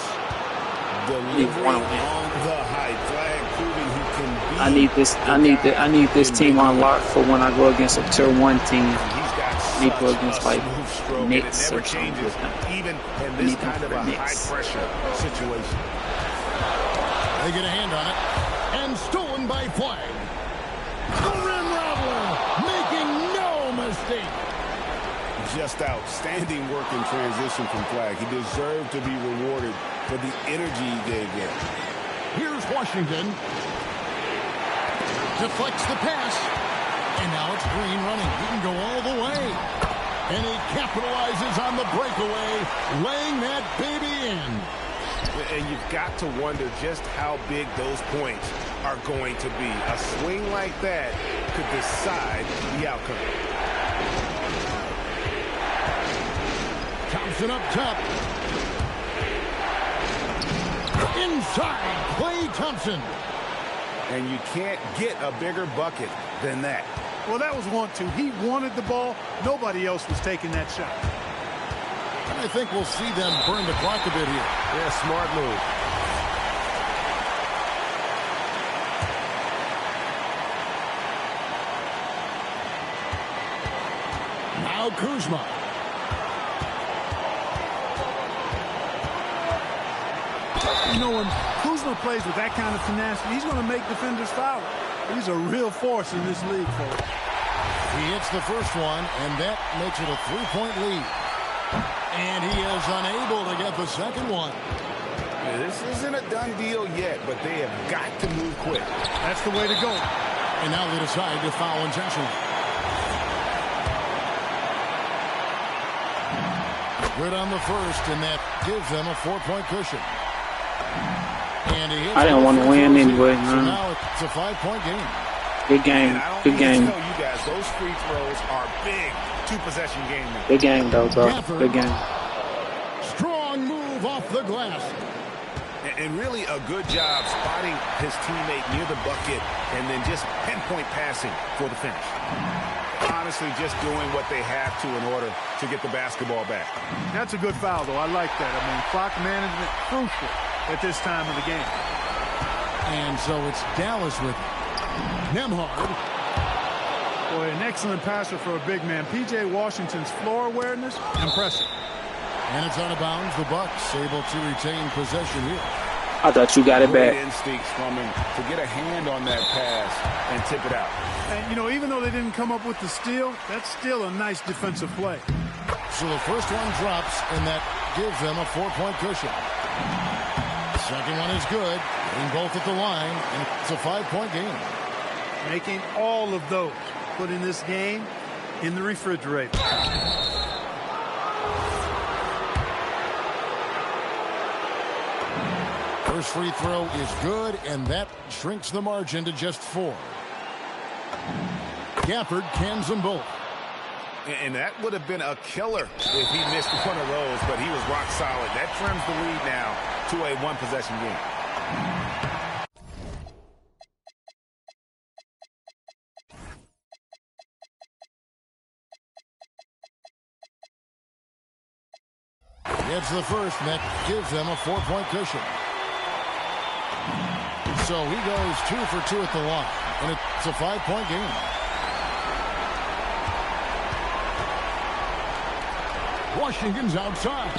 Speaker 6: Delivery on the high flag, proving he can be.
Speaker 7: I need this team on lock for when I go against a tier 1 team. I need to go against like Knicks or something with them.
Speaker 6: Even in this kind of a high pressure situation.
Speaker 5: They get a hand on it. And stolen by Flag. The rim rattler, making no mistake.
Speaker 6: Just outstanding work in transition from Flag. He deserved to be rewarded for the energy he gave there.
Speaker 5: Here's Washington. Deflects the pass. And now it's Green running. He can go all the way. And he capitalizes on the breakaway, laying that baby in.
Speaker 6: And you've got to wonder just how big those points are going to be. A swing like that could decide the outcome.
Speaker 5: Thompson up top. Inside, Klay Thompson.
Speaker 6: And you can't get a bigger bucket than that.
Speaker 2: Well, that was 1-2. He wanted the ball. Nobody else was taking that shot.
Speaker 5: And I think we'll see them burn the clock a bit here.
Speaker 6: Yeah, smart move.
Speaker 5: Now Kuzma.
Speaker 2: You know, when Kuzma plays with that kind of tenacity, he's going to make defenders foul. He's a real force in this league, folks.
Speaker 5: He hits the first one, and that makes it a 3-point lead. And he is unable to get the second one.
Speaker 6: This isn't a done deal yet, but they have got to move quick.
Speaker 2: That's the way to go.
Speaker 5: And now they decide to foul intentionally. Good on the first, and that gives them a 4-point cushion. And
Speaker 7: I didn't want to win anyway.
Speaker 5: So now it's a 5-point game.
Speaker 7: Good game. Good game.
Speaker 6: I tell you guys, those free throws are big two-possession game now.
Speaker 7: Good game, though, bro. Good game.
Speaker 5: Strong move off the glass.
Speaker 6: And really a good job spotting his teammate near the bucket and then just pinpoint passing for the finish. Honestly, just doing what they have to in order to get the basketball back.
Speaker 2: That's a good foul, though. I like that. I mean, clock management crucial at this time of the game.
Speaker 5: And so it's Dallas with it. Nembhard.
Speaker 2: Boy, an excellent passer for a big man. P.J. Washington's floor awareness, impressive.
Speaker 5: And it's out of bounds. The Bucks able to retain possession here.
Speaker 7: I thought you got it back.
Speaker 6: Great instincts from him to get a hand on that pass and tip it out.
Speaker 2: And, you know, even though they didn't come up with the steal, that's still a nice defensive play.
Speaker 5: So the first one drops, and that gives them a 4-point cushion. Second one is good, getting both at the line, and it's a 5-point game.
Speaker 2: Making all of those, putting this game in the refrigerator.
Speaker 5: First free throw is good, and that shrinks the margin to just 4. Gafford cans them both.
Speaker 6: And that would have been a killer if he missed one of those, but he was rock solid. That trims the lead now to a one-possession game.
Speaker 5: It's the first, and that gives them a 4-point cushion. So he goes 2 for 2 at the line, and it's a 5-point game. Washington's outside.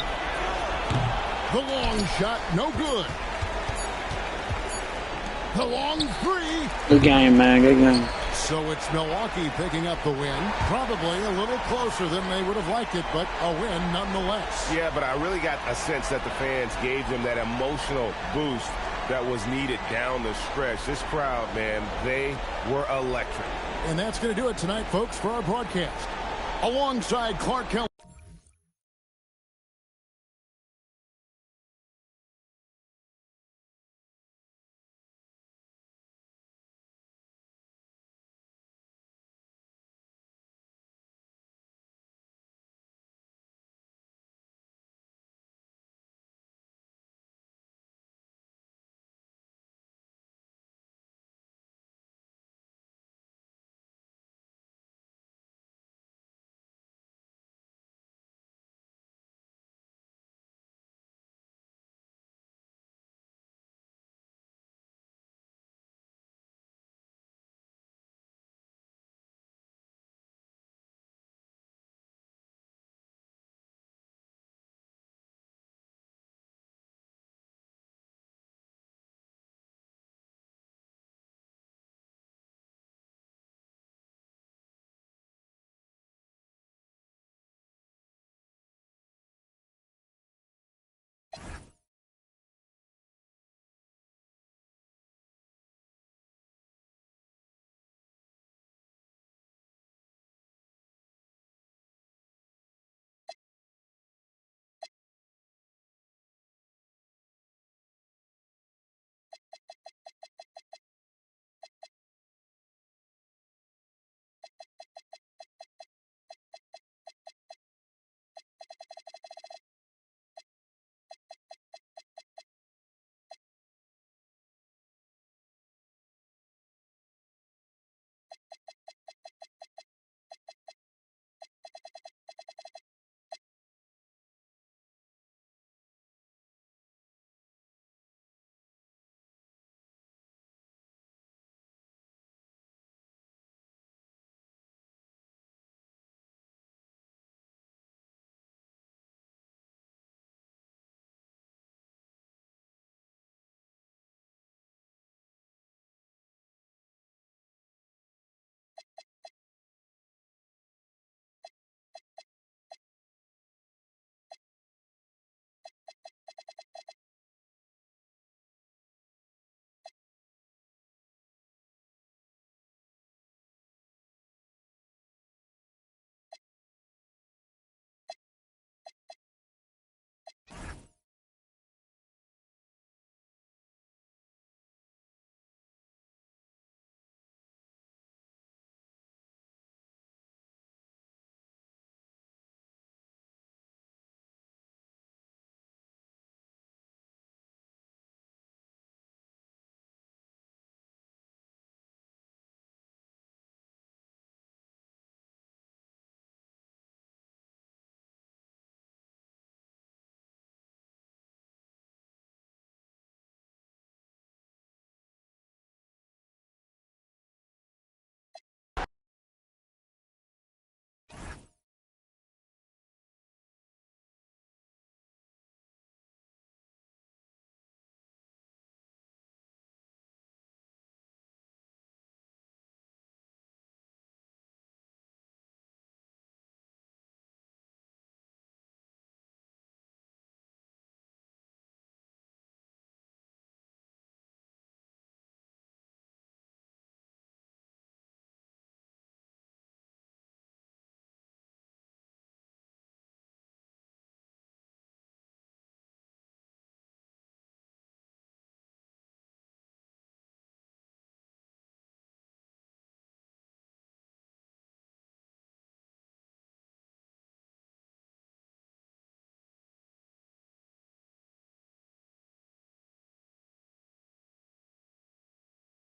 Speaker 5: The long shot, no good. The long three.
Speaker 7: Good game, man. Good game.
Speaker 5: So it's Milwaukee picking up the win. Probably a little closer than they would have liked it, but a win nonetheless.
Speaker 6: Yeah, but I really got a sense that the fans gave them that emotional boost that was needed down the stretch. This crowd, man, they were electric.
Speaker 5: And that's going to do it tonight, folks, for our broadcast. Alongside Clark Kelly.